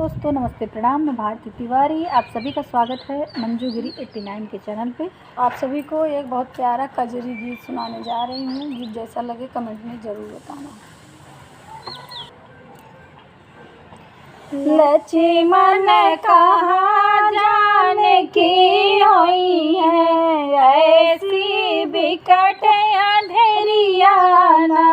दोस्तों, नमस्ते, प्रणाम। मैं भारती तिवारी, आप सभी का स्वागत है मंजू गिरी 89 के चैनल पे। आप सभी को एक बहुत प्यारा कजरी गीत सुनाने जा रही हूँ। गीत जैसा लगे कमेंट में ज़रूर बताना। लक्ष्मण कहाँ जाने की होई है, ऐसी बिकट अंधेरियाना।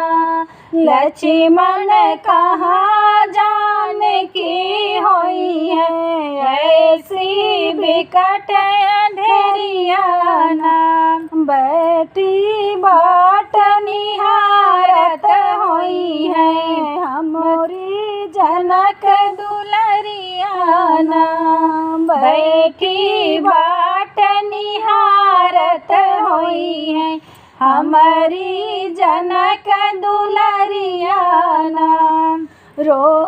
लक्ष्मण कहाँ जाने की होई है, ऐसी बिकट अंधेरियाना। बैठी बाट निहारत होई है, हमरी जनक दुलरियाना। बैठी बाट निहारत होई है, हमारी जनक दुलरियाना।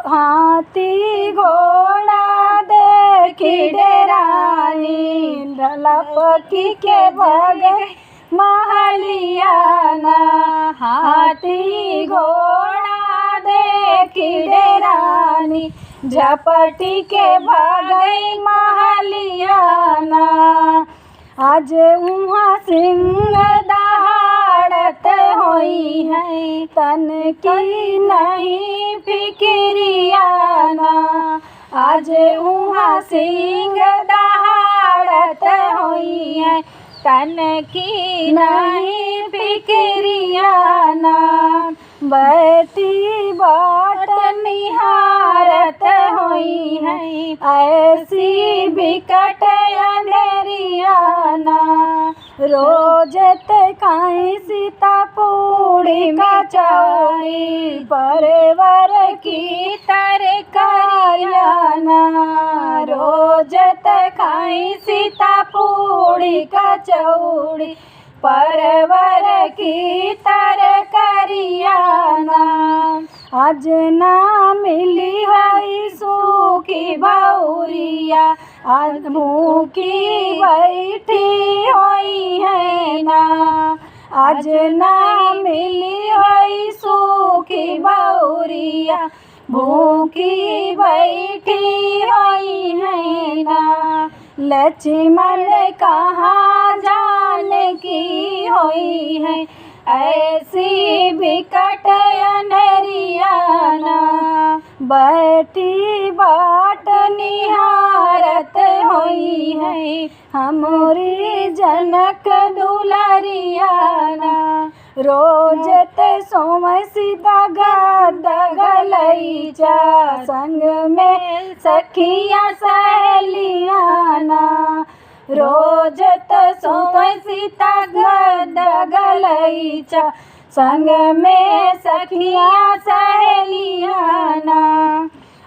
हाथी घोड़ा देखी डेरानी, लपकी के बगे महलियाना। हाथी घोड़ा देखी डेरानी, झपटी के भागई महलियाना। आज उहाँ सिंह दहाड़त होई है, तन की नहीं फिक्रियाना। आज उहाँ सिंह दहाड़त होई है, तन की नहीं फिक्रियाना। बैठी बाट निहारत होई है, ऐसी बिकट अंधेरियाना। रोज खाई सीता पूड़ी कचौड़ी, परवर की तरकारियाना। रोज खाई सीता पूड़ी कचौड़ी, परवर की तरकारियाना। आज ना मिली है सूखी भौरिया, आज भूखी बैठी होई है ना। आज ना मिली है सूखी भौरिया, भूखी बैठी होई है ना। लक्ष्मण कहाँ जाने की होई है, ऐसी बिकट अंधेरियाना। बैठी बाट निहारत होई है, हमरी जनक दुलरियाना। रोज सोम सीता गद गलैचा, संग में सखिया सहेलियाना। रोज सोम सीता गद गलैचा, संग में सखिया सहेलियाना।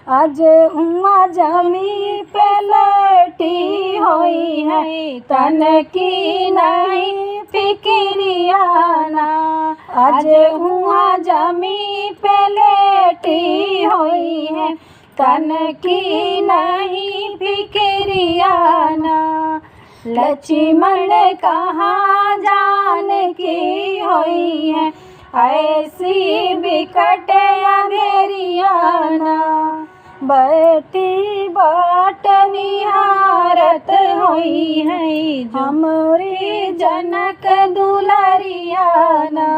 आज उमा जमी पे लेटी होई है, तन की नहीं फिक्रियाना। आज उमा जमी पे लेटी होई है, तन की नहीं फिक्रियाना। लक्ष्मण कहाँ जाने की होई है, ऐसी बिकट अंधेरियाना। बैठी बाट निहारत होई है, हमरी जनक दुलरियाना।